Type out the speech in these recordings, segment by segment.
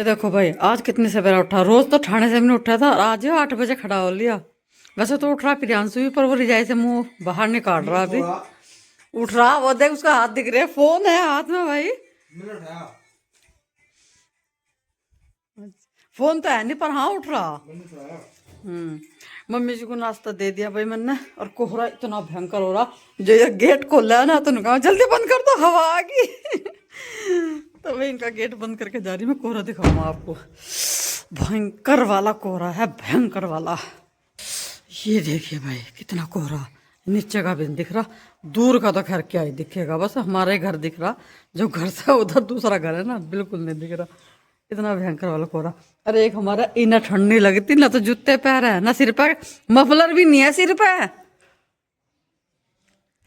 देखो भाई, आज कितने सवेरा उठा। रोज तो ठाणे से भी नहीं उठा था और आज 8 बजे खड़ा हो लिया। वैसे तो उठ रहा प्रियांशु भी, पर वो रिजाई से मुंह बाहर निकाल रहा अभी। उठ रहा, वो देख उसका हाथ दिख रहा है, फोन है हाथ में भाई। फोन तो है नहीं, पर हाँ उठ रहा। मम्मी जी को नाश्ता दे दिया भाई मैंने। और कोहरा इतना भयंकर हो रहा, जो ये गेट खोला है ना, तो कहा जल्दी बंद कर दो, हवा आ गई। तो मैं इनका गेट बंद करके जा रही। मैं कोहरा दिखाऊंगा आपको, भयंकर वाला कोहरा है, भयंकर वाला। ये देखिए भाई कितना कोहरा, नीचे का भी नहीं दिख रहा। दूर का तो खैर क्या ही दिखेगा, बस हमारे घर दिख रहा। जो घर से उधर दूसरा घर है ना, बिल्कुल नहीं दिख रहा। इतना भयंकर वाला कोहरा। अरे एक हमारा इन्हें ठंड नहीं लगती ना, तो जूते पैर है ना, सिर पे मफलर भी नहीं है सिर पे।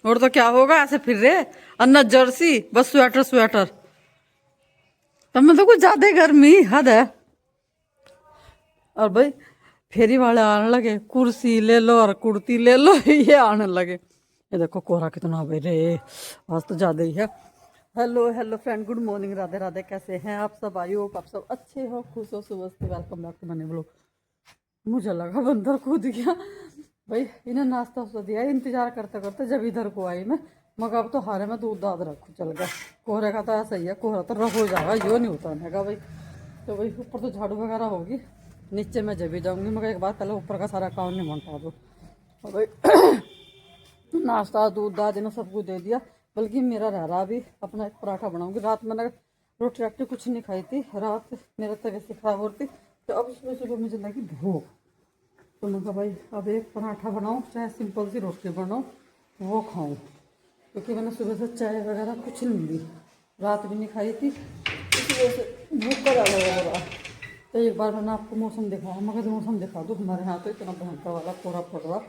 और तो क्या होगा, ऐसे फिर रहे। और न जर्सी, बस स्वेटर स्वेटर। तब में तो कुछ ज्यादा ही गर्मी हद है। और भाई फेरी वाले आने लगे, कुर्सी ले लो और कुर्ती ले लो। ये आने लगे। ये देखो कोहरा कितना भाई रे, आज तो ज्यादा ही है। Hello hello friend, good morning, Radhe Radhe. कैसे हैं आप सब? आई होप आप सब अच्छे हो, खुश हो, सुबह से। Welcome back to my blog. मुझे लगा बंदर कूद गया भाई। इन्हें नाश्ता वास्ता दिया, इंतजार करते करते जब इधर को आई मैं। मगर अब तो हारे में दूध दाद रखू चल गया। कोहरे का तो ऐसा ही है, कोहरा तो रफ हो जाएगा, यो नहीं उतरनेगा भाई। तो भाई ऊपर तो झाड़ू वगैरह होगी, नीचे मैं जब भी जाऊँगी। मगर एक बात, पहले ऊपर का सारा काम नहीं बनता दो। और भाई नाश्ता दूध दाद इन्हें सब कुछ दे दिया। बल्कि मेरा रह रहा अभी, अपना एक पराठा बनाऊंगी। रात मैंने रोटी राटी कुछ नहीं खाई थी, रात मेरा तबीयत से खराब होती। तो अब सुबह सुबह मुझे लगी भूख, तो मैं कहा भाई अब एक पराठा बनाऊँ, चाहे सिंपल सी रोटी बनाऊँ, वो खाऊँ। क्योंकि मैंने सुबह से चाय वगैरह कुछ नहीं ली, रात भी नहीं खाई थी, इसी वजह से भूख का ज़्यादा हो रहा। तो एक बार मैंने आपको मौसम दिखाया, मगर मौसम दिखा दूँ। हमारे यहाँ तो इतना भयंकर वाला कोहरा पड़ रहा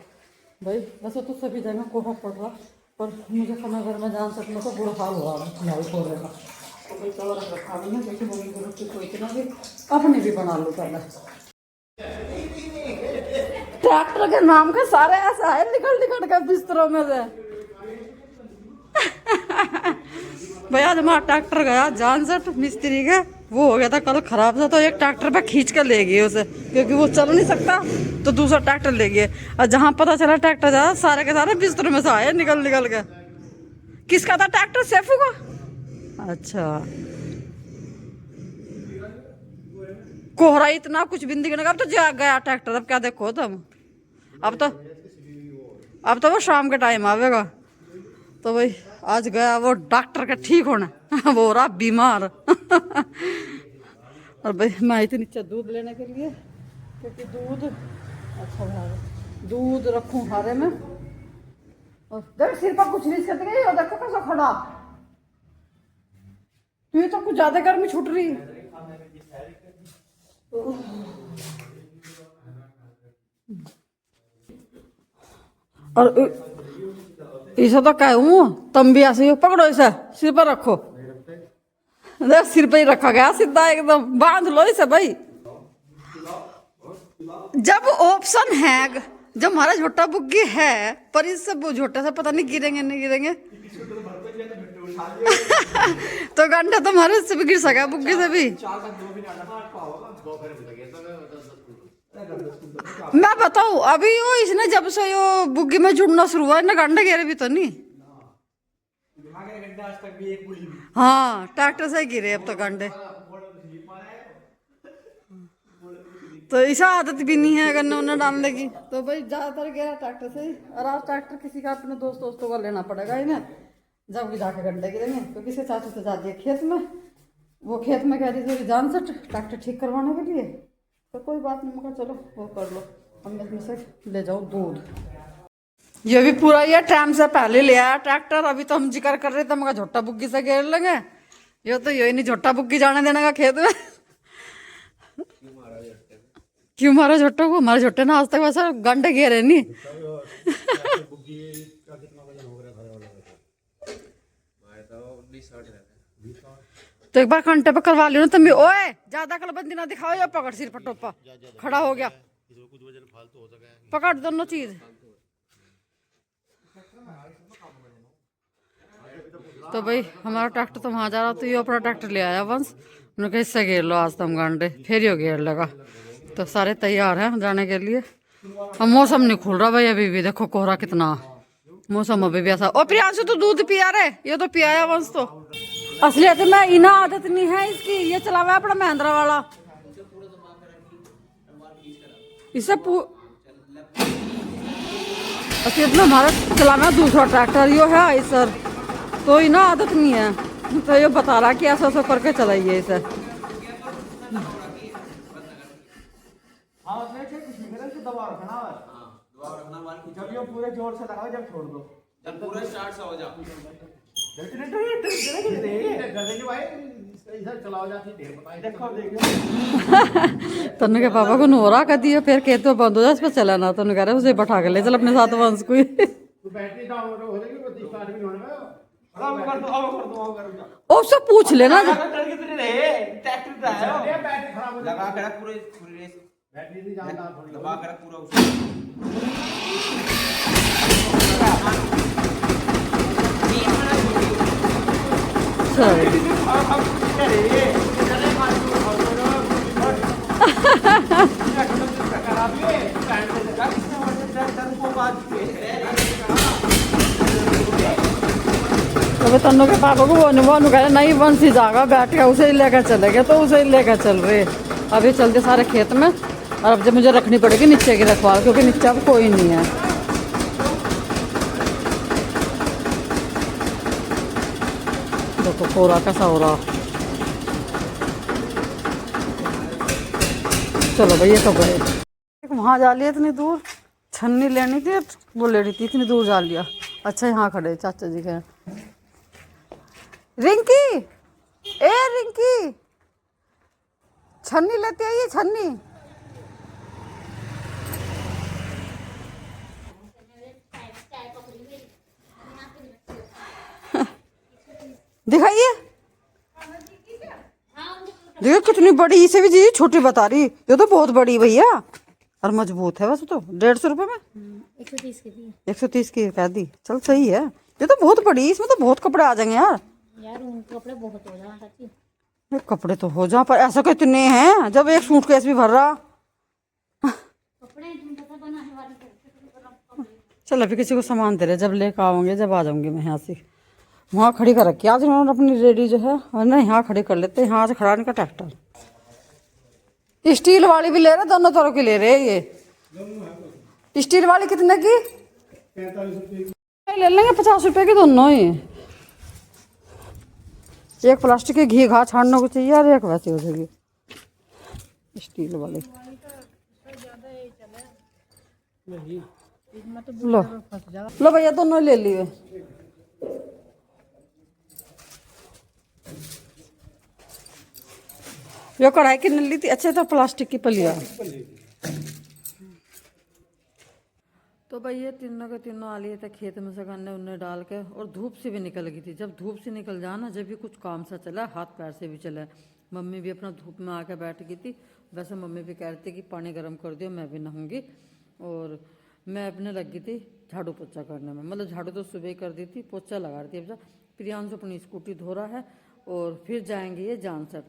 भाई। वैसे तो सभी जगह कोहरा पड़ रहा, पर मुझे खानाघर में जान सकने का बुरा हाल हुआ फिलहाल कोहरे का। तो भाई कल रख रखा मैंने, क्योंकि मम्मी को रोटी सोचना कि अपने भी बना लूँ पहले। ट्रैक्टर के नाम के सारे ऐसा है, निकल निकल के बिस्तरों में से। भैया हमारा ट्रैक्टर गया जानसठ मिस्त्री के, वो हो गया था कल खराब सा। तो एक ट्रैक्टर पे खींच कर ले गए उसे, क्योंकि वो चल नहीं सकता। तो दूसरा ट्रैक्टर ले गए, और जहां पता चला ट्रैक्टर जा, सारे के सारे बिस्तरों में से आए निकल निकल के। किसका था ट्रैक्टर? सैफू का। अच्छा, कोहरा इतना कुछ भी नहीं दिखने का। अब तो जा गया ट्रैक्टर, अब क्या देखो तुम। अब तो वो शाम के टाइम आवेगा। तो भाई आज गया वो डॉक्टर का ठीक होना। वो हो रहा बीमार। और भाई मैं आई थी नीचे दूध लेने के लिए, क्योंकि दूध अच्छा भाई, दूध रखूं हारे में। और देख सिर पर कुछ नहीं करते गई, और देखो कैसा खड़ा। तो तो कुछ ज्यादा गर्मी छूट रही है। और इसे तो कहूँ तुम भी ऐसे ही पकड़ो, इसे सिर पर रखो। देख सिर पे ही रखा गया सीधा एकदम, बांध लो इसे भाई। जब ऑप्शन है, जब हमारा छोटा बुग्गी है, पर इससे वो छोटा सा पता नहीं गिरेंगे नहीं गिरेंगे। तो घंटा तुम्हारे से भी गिर सका, बुग्गी से भी। मैं बताऊँ अभी यो इसने जब से यो बुग्गी में जुड़ना शुरू हुआ, इन्हें घंटे गिरे भी तो नहीं। हाँ ट्रैक्टर से गिरे अब तो घंटे। तो ऐसा आदत भी नहीं है गन्ने उन्हें डालने की। तो भाई ज्यादातर गिरा ट्रैक्टर से ही। और आज ट्रैक्टर किसी का अपने दोस्तों का लेना पड़ेगा इन्हें, जब भी जाके गड्ढे गिरेंगे। क्योंकि इसके चाचू से जाती है खेत में, वो खेत में कह रही थी जान से ट्रैक्टर ठीक करवाने के लिए। तो कोई बात नहीं, मगर चलो वो कर लो। अब मैं इसमें से ले जाऊँ दूध। ये भी पूरा ये टाइम से पहले ले आया ट्रैक्टर। अभी तो हम जिक्र कर रहे थे, मगर झोटा बुग्गी से घेर लेंगे। ये तो यही नहीं, झोटा बुग्गी जाने देने का खेत में। क्यों मारा झोटा को? हमारे झोटे ने आज तक वैसा घंटे घेरे नहीं। तो एक बार घंटे पे करवा लियो ना तुम भी। ओए ज्यादा कलबंदी ना दिखाओ, या पकड़ सिर पर टोपा खड़ा हो गया। पकड़ दोनों चीज। तो भाई हमारा ट्रैक्टर तो वहां जा रहा, तो ये अपना ट्रैक्टर ले आया वंश। उन्होंने कहा इससे घेर लो आज तुम गांडे, फिर यो घेर लगा। तो सारे तैयार हैं जाने के लिए। अब मौसम नहीं खुल रहा भाई अभी भी, देखो कोहरा कितना, मौसम अभी भी ऐसा। और प्रियांशु तो दूध पिया रहे, ये तो पियाया वंश तो। असलियत में इना आदत नहीं है इसकी, ये चला हुआ अपना महिंद्रा वाला। इससे असलियत में हमारा चला हुआ दूसरा ट्रैक्टर यो है आइसर, तो इना आदत नहीं है। तो ये बता रहा कि ऐसा ऐसा करके चलाइए इसे। जब ये पूरे जोर से लगाओ, जब छोड़ दो, जब पूरा स्टार्ट हो जाओ। तन्नू के पापा को नोरा कर दिया, फिर कहते हो बंद हो जा, इस पर चला ना। तन्नू कह रहे उसे बैठा के ले चल अपने साथ वंश को। बैटरी डाउन हो जाएगी, वो स्टार्ट भी नहीं होने वाला। कर दो। उससे पूछ लेना। ट्रैक्टर का है, बैटरी खराब हो लगा कर पूरे पूरी रेस, बैटरी नहीं जानता थोड़ी दबा कर पूरा उसको। तो तन्नू के पापा को वो कह नहीं वंश ही जाएगा, बैठ के उसे ही लेकर चले गए, तो उसे ही लेकर चल रहे। अभी चलते सारे खेत में, और अब जब मुझे रखनी पड़ेगी नीचे की रखवाल, क्योंकि नीचे अब कोई नहीं है। देखो कोहरा कैसा हो रहा। चलो भैया कब गए, वहाँ जा लिया इतनी दूर, छन्नी लेनी थी वो ले रही थी, इतनी दूर जा लिया। अच्छा यहाँ खड़े चाचा जी के। रिंकी, ए रिंकी, छन्नी लेते आइए, छन्नी। दिखाइए, देखो कितनी बड़ी, इसे भी जी छोटी बता रही, ये तो बहुत बड़ी भैया, और मजबूत है। वैसे तो 150 रुपए में 130 की दी। 130 की कह दी, चल सही है। ये तो बहुत बड़ी, इसमें तो बहुत कपड़े आ जाएंगे यार। यार उनके कपड़े बहुत हो जाए सच्ची। कपड़े तो हो जा, पर ऐसा कितने हैं जब एक सूटकेस भी भर रहा। कपड़े पता बनाने वाले। चल अभी किसी को सामान दे रहे, जब लेकर आऊंगे, जब आ जाऊंगी मैं यहाँ से। वहाँ खड़ी कर रखी आज उन्होंने अपनी रेडी जो है, और ना यहाँ खड़ी कर लेते, यहाँ से खड़ा इनका ट्रैक्टर। स्टील वाली भी ले रहे, दोनों तरह की ले रहे ये। स्टील वाली कितने की? 45 रुपये ले लेंगे, 50 रुपए की दोनों ही। एक प्लास्टिक की घी घा छाड़ने को चाहिए, और एक वैसे हो जाएगी स्टील वाली। लो लो भैया, दोनों ले लिए। ये कढ़ाई की ली थी, अच्छे तो प्लास्टिक की पलिया। तो भाई ये तीनों के तीनों आ लिए थे खेत में से गन्ने उन्ने डाल के, और धूप से भी निकल गई थी। जब धूप से निकल जाना, जब भी कुछ काम सा चला, हाथ पैर से भी चला। मम्मी भी अपना धूप में आके बैठ गई थी। वैसे मम्मी भी कह रही थी कि पानी गर्म कर दियो, मैं भी नहाऊंगी। और मैं अपने लग गई थी झाड़ू पोछा करने में, मतलब झाड़ू तो सुबह ही कर दी थी, पोछा लगा रही थी। अब प्रियांशु अपनी स्कूटी धो रहा है, और फिर जाएंगे ये जानसर।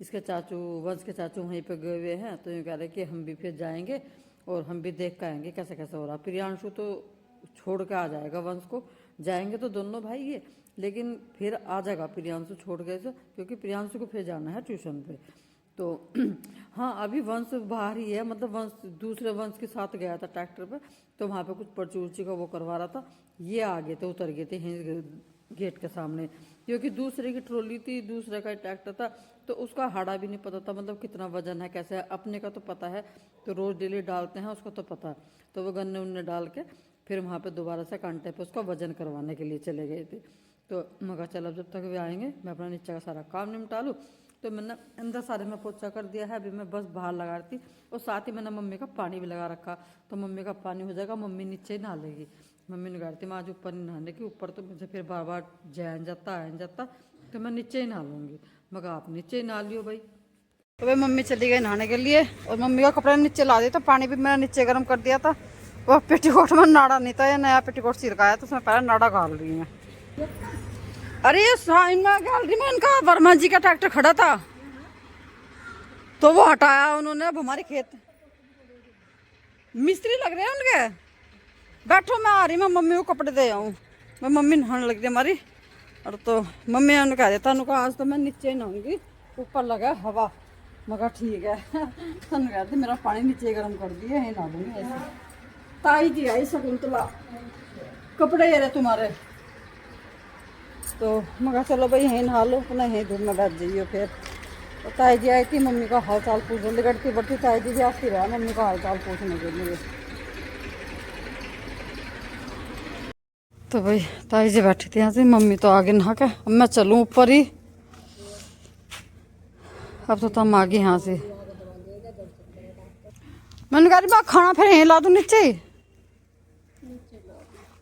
इसके चाचू, वंश के चाचू वहीं पे गए हुए हैं, तो यूँ कह रहे कि हम भी फिर जाएंगे और हम भी देख के आएंगे कैसे कैसे हो रहा। प्रियांशु तो छोड़ के आ जाएगा वंश को, जाएंगे तो दोनों भाई ये, लेकिन फिर आ जाएगा प्रियांशु छोड़ गए से, क्योंकि प्रियांशु को फिर जाना है ट्यूशन पे। तो हाँ अभी वंश बाहर ही है, मतलब वंश दूसरे वंश के साथ गया था ट्रैक्टर पे, तो वहाँ पे कुछ पर्ची उर्ची का वो करवा रहा था। ये आ गए थे, उतर गए थे गेट के सामने, क्योंकि दूसरे की ट्रॉली थी, दूसरे का ट्रैक्टर था, तो उसका हाड़ा भी नहीं पता था, मतलब कितना वजन है कैसे है। अपने का तो पता है, तो रोज़ डेली डालते हैं, उसका तो पता है। तो वो गन्ने उन्ने डाल के फिर वहाँ पे दोबारा से कांटे पे उसका वजन करवाने के लिए चले गए थे। तो मैं कहा चल अब जब तक वे आएंगे मैं अपना नीचे का सारा काम निपटा लूँ। तो मैंने अंदर सारे में पोछा कर दिया है, अभी मैं बस बाहर लगा रही थी, और साथ ही मैंने मम्मी का पानी भी लगा रखा। तो मम्मी का पानी हो जाएगा, मम्मी नीचे ही नहा लेगी। मम्मी ने कहा थी मैं आज ऊपर नहीं नहाने की, ऊपर तो मुझे फिर बार बार जैन जाता आन जाता, तो मैं नीचे ही नहा लूँगी। मैं कहा आप नीचे ही नहा लियो भाई। तो भाई मम्मी चली गई नहाने के लिए, और मम्मी का कपड़ा नीचे ला दिया, तो पानी भी मैंने नीचे गर्म कर दिया था। वह पेटीकोट में नाड़ा नहीं था, ये नया पेटीकोट सिरकाया, तो उसमें पहले नाड़ा गाल रही है। अरे ये साइन में गैलरी में इनका वर्मा जी का ट्रैक्टर खड़ा था, तो वो हटाया उन्होंने। अब हमारे खेत मिस्त्री लग रहे हैं उनके। बैठो, मैं आ रही, मैं मम्मी को कपड़े दे आऊँ। मैं मम्मी नहाने लग रही हमारी। और तो मम्मी ने कहा देता उनको आज तो मैं नीचे नहाऊंगी, ऊपर लगा हवा। मगर ठीक है तनु कहते मेरा पानी नीचे गर्म कर दिए है, नहा लूंगी ऐसे। ताई जी आई शकुंतला, कपड़े ये रहे तुम्हारे। तो मगर चलो भाई यहीं नहा लो, अपना यहीं धूप में बैठ जाइए। फिर तो ताई जी आई थी, मम्मी का हाल चाल पूछने, लिगड़ती बढ़ती ताई जी भी आती रहा मम्मी का हाल चाल पूछने के लिए। तो भाई ताई जी बैठी थी यहाँ से, मम्मी तो आगे नहा के। अब मैं चलूँ ऊपर ही। अब तो तुम आगे यहाँ से। मैंने कहा मैं खाना फिर यहीं ला दूँ नीचे,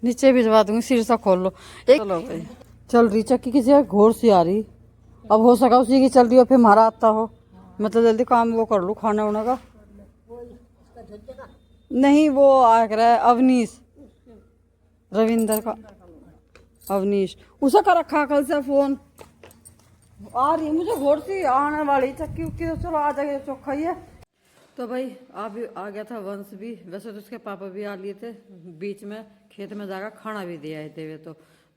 नीचे भिजवा दूंगी। शीशा खोल लो एक। चलो भाई चल रही चक्की की जगह घोर सी आ रही। अब हो सका उसी की चल रही हो, फिर हमारा आता हो। मैं तो जल्दी काम वो कर लूँ खाना वाना का। नहीं वो आ रहा है अवनीश, रविंदर का अवनीश, उसे का रखा कल से फोन। आ रही मुझे घोर सी आने वाली चक्की उक्की, तो चलो आ जाएगा चोखा ही है। तो भाई भी आ गया था वंश भी। वैसे तो उसके पापा भी आ लिए थे बीच में, खेत में जाकर खाना भी दे आए थे वे।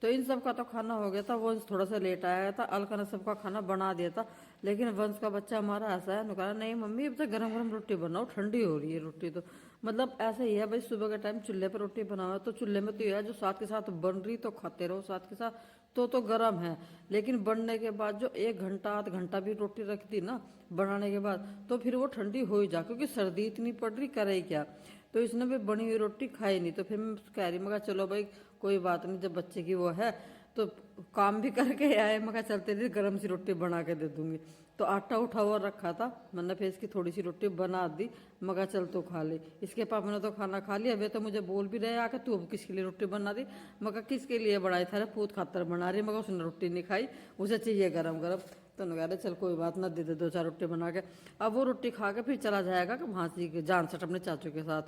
तो इन सब का तो खाना हो गया था। वंश थोड़ा सा लेट आया था, अलका ने सबका खाना बना दिया था। लेकिन वंश का बच्चा हमारा ऐसा है, कहा नहीं मम्मी अब तक गरम गरम रोटी बनाओ, ठंडी हो रही है रोटी। तो मतलब ऐसा ही है भाई, सुबह के टाइम चूल्हे पर रोटी बनाओ तो चूल्हे में तो यह है जो साथ के साथ बन रही तो खाते रहो साथ के साथ, तो गर्म है। लेकिन बनने के बाद जो 1 घंटा आध घंटा भी रोटी रख दी ना बनाने के बाद, तो फिर वो ठंडी हो ही जा, क्योंकि सर्दी इतनी पड़ रही करे क्या। तो इसने भी बनी हुई रोटी खाई नहीं। तो फिर मैं कह रही, मैं चलो भाई कोई बात नहीं, जब बच्चे की वो है तो काम भी करके आए, मैं चलते थे गर्म सी रोटी बना के दे दूंगी। तो आटा उठा हुआ रखा था, मैंने फिर इसकी थोड़ी सी रोटी बना दी। मगर चल तो खा ले। इसके पापा ने तो खाना खा लिया। वे तो मुझे बोल भी रहे आके तू अब किसके लिए रोटी बना दी। मगर किसके लिए बनाई था, पूत खातर बना रही। मगर उसने रोटी नहीं खाई, उसे चाहिए गरम गरम। तो कह रहे चल कोई बात ना, दे दे 2-4 रोटी बना के। अब वो रोटी खा के फिर चला जाएगा कि वहाँ से जान सट अपने चाचू के साथ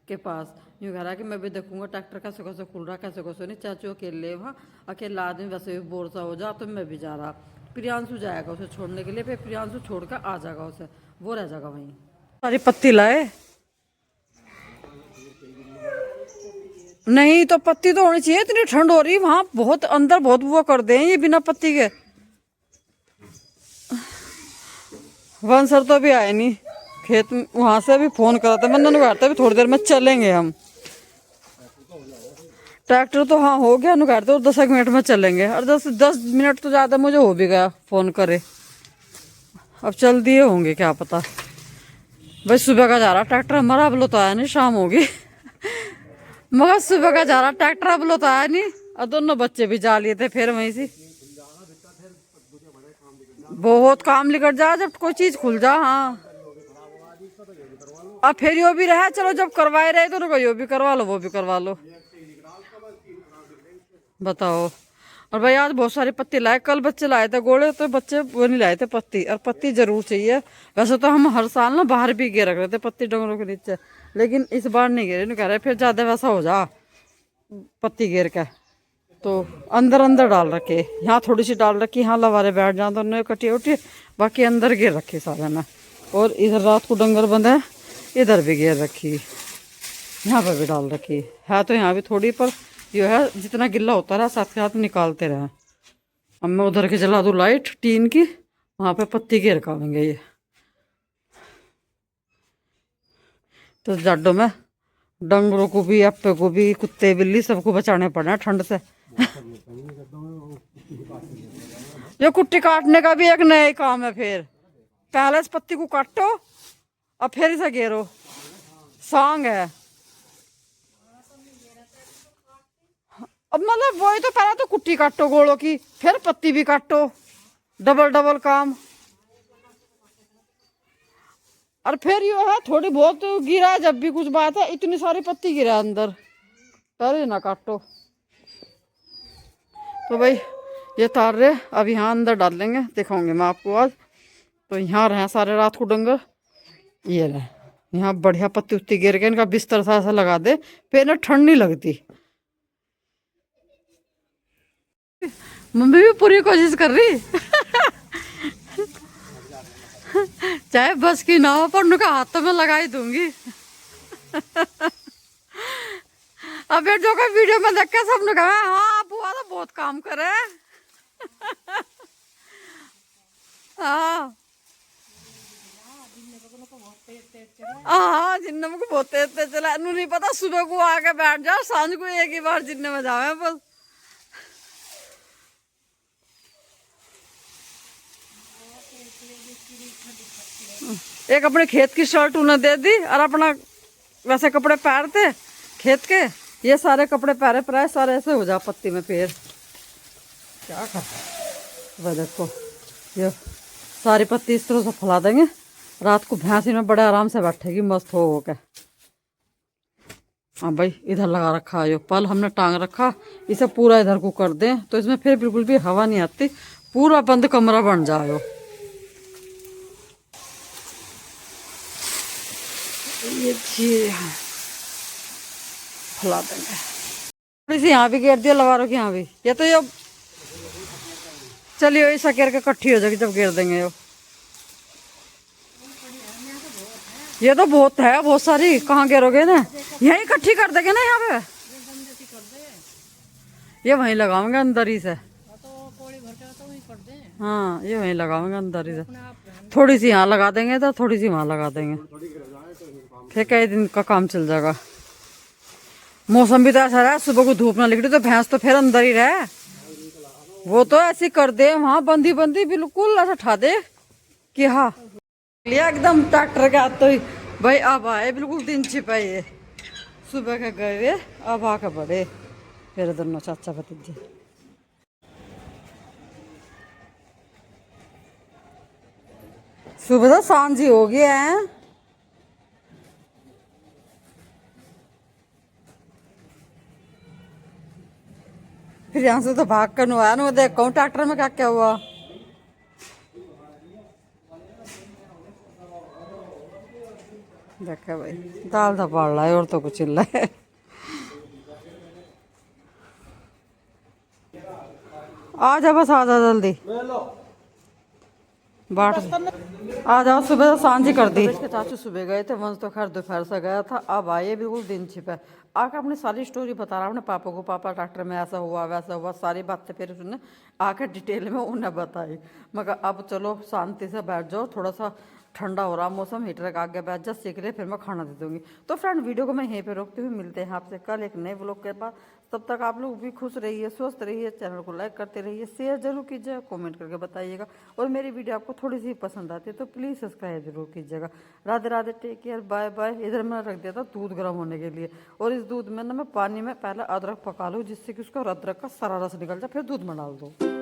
के पास। यूँ कह रहा है कि मैं भी देखूंगा ट्रैक्टर कैसे कैसे खुल रहा, कैसे कैसे नहीं। चाचू अकेले वहाँ, अकेला आदमी वैसे भी बोर सा हो जा, तो मैं भी जा रहा। प्रियांशु जाएगा उसे छोड़ने के लिए, फिर प्रियांशु छोड़कर आ जाएगा उसे, वो रह जाएगा वहीं। सारी पत्ती लाए नहीं, तो पत्ती तो होनी चाहिए, इतनी ठंड हो रही वहां, बहुत अंदर बहुत बुआ कर दे ये बिना पत्ती के। वंसर तो अभी आए नहीं खेत में, वहां से अभी फोन करा था मैंने, अभी थोड़ी देर में चलेंगे हम। ट्रैक्टर तो हाँ हो गया, अनुगाते और 10 मिनट में चलेंगे। और 10 मिनट तो ज़्यादा मुझे हो भी गया फ़ोन करे। अब चल दिए होंगे क्या पता। भाई सुबह का जा रहा ट्रैक्टर हमारा, अब लो तो आया नहीं, शाम होगी मगर सुबह का जा रहा ट्रैक्टर, अब लो तो आया नहीं। और दोनों बच्चे भी जा लिए थे फिर वहीं से। बहुत काम निकट जा जब कोई चीज़ खुल जा। हाँ अब फिर यो भी रहा, चलो जब करवाए रहे तो यो भी करवा लो, वो भी करवा लो, बताओ। और भाई आज बहुत सारी पत्ती लाए, कल बच्चे लाए थे गोले, तो बच्चे वो नहीं लाए थे पत्ती। और पत्ती जरूर चाहिए। वैसे तो हम हर साल ना बाहर भी गिर रख रहे थे पत्ती डंगरों के नीचे, लेकिन इस बार नहीं गिरे। नहीं कह रहे फिर ज्यादा वैसा हो जा पत्ती गिर के, तो अंदर अंदर डाल रखे। यहाँ थोड़ी सी डाल रखी, यहाँ लवारे बैठ जाए तो उन्हें कटी उठी, बाकी अंदर गिर रखी सारे में। और इधर रात को डंगर बंद है, इधर भी गिर रखी, यहाँ पर भी डाल रखी है। तो यहाँ भी थोड़ी, पर जो है जितना गिल्ला होता रहा साथ के साथ निकालते रहे। अब मैं उधर के जला दूँ लाइट टीन की, वहाँ पे पत्ती के रखावेंगे ये। तो जाडो में डंगरों को भी, अप्पे को भी, कुत्ते बिल्ली सबको बचाने पड़ना ठंड से ये कुट्टी काटने का भी एक नया काम है। फिर पहले इस पत्ती को काटो और फिर इसे घेरो, सांग है। अब मतलब वही तो, पहले तो कुट्टी काटो गोलों की, फिर पत्ती भी काटो, डबल डबल काम। और फिर यो है थोड़ी बहुत गिरा है, जब भी कुछ बात है इतनी सारी पत्ती गिरा अंदर, पहले ना काटो। तो भाई ये तार रहे, अब यहाँ अंदर डाल लेंगे, दिखाऊंगे मैं आपको आज। तो यहाँ रहे सारे रात को डंगर, ये रहे यहाँ बढ़िया पत्ती उत्ती गिर के इनका बिस्तर सा ऐसा लगा दे, फिर ना ठंड नहीं लगती। मम्मी भी पूरी कोशिश कर रही चाहे बस की ना हो पर उनका हाथों में लगा ही दूंगी। अब ये जो कोई वीडियो में देख के सब ने कहा हाँ बुआ तो बहुत काम करे। हाँ हाँ जिन्ने में को बहुत तेज तेज चला नू नहीं पता सुबह को आके बैठ जाओ सांझ को एक ही बार जिन्ने में जावे बस। एक अपने खेत की शर्ट उन्हें दे दी और अपना वैसे कपड़े पहनते खेत के, ये सारे कपड़े पहरे प्राय सारे ऐसे हो जा पत्ती में पैर क्या कर। वह देखो ये सारी पत्ती इस तरह से फैला देंगे, रात को भैंस में बड़े आराम से बैठेगी मस्त हो के। हाँ भाई इधर लगा रखा है, यो पल हमने टांग रखा, इसे पूरा इधर को कर दें तो इसमें फिर बिल्कुल भी हवा नहीं आती, पूरा बंद कमरा बन जाए। ये फैला देंगे थोड़ी सी यहाँ भी घेर दिया लवारों की यहाँ भी, ये तो ये चलिए ऐसा घेर के इकट्ठी हो जाएगी जब घेर देंगे। ये तो बहुत है, बहुत सारी कहाँ घेरोगे ना, यहीं इकट्ठी कर देंगे ना यहाँ पे, ये वहीं लगाओगे अंदर ही से। हाँ ये वहीं लगाओगे अंदर ही से, थोड़ी सी यहाँ लगा देंगे तो थोड़ी सी वहाँ लगा देंगे, फिर कई दिन का काम चल जाएगा। मौसम भी तो ऐसा रहा, सुबह को धूप ना निकली तो भैंस तो फिर अंदर ही रहे, वो तो ऐसी कर दे वहां बंदी बंदी बिल्कुल ऐसा ठा दे कि हाँ लिया एकदम ट्रैक्टर के हाथ तो ही भाई। अब आए बिल्कुल दिन छिपाए, सुबह के गए अब आके बड़े फिर दोनों चाचा भतीजे। सुबह तो सांझ ही हो गया है, फिर यहाँ से तो भाग कर नु आया ना, देख कहूँ ट्रैक्टर में क्या क्या हुआ। देखा भाई दाल तो पड़ रहा है और तो कुछ चिल्ला है। आ जा बस आ जा जल्दी बाट आ जाओ, सुबह तो सांझ ही कर दी। इसके चाचू सुबह गए थे, वंश तो खैर दोपहर से गया था, अब आइए बिल्कुल दिन छिपा आकर अपनी सारी स्टोरी बता रहा अपने पापा को, पापा ट्रैक्टर में ऐसा हुआ वैसा हुआ सारी बातें फिर उसने आकर डिटेल में उन्हें बताई। मगर अब चलो शांति से बैठ जाओ, थोड़ा सा ठंडा हो रहा मौसम, हीटर के आगे बैठ जा सीख रहे, फिर मैं खाना दे दूँगी। तो फ्रेंड वीडियो को मैं यहीं पे रोकती हुई, मिलते हैं आपसे कल एक नए व्लॉग के बाद। तब तक आप लोग भी खुश रहिए, स्वस्थ रहिए, चैनल को लाइक करते रहिए, शेयर जरूर कीजिएगा, कमेंट करके बताइएगा, और मेरी वीडियो आपको थोड़ी सी पसंद आती है तो प्लीज़ सब्सक्राइब जरूर कीजिएगा। Radhe Radhe, take care, bye bye. इधर मैंने रख दिया था दूध गर्म होने के लिए, और इस दूध में ना मैं पानी में पहले अदरक पका लूँ जिससे कि उसका अदरक का सारा रस निकल जाए, फिर दूध में डाल दो।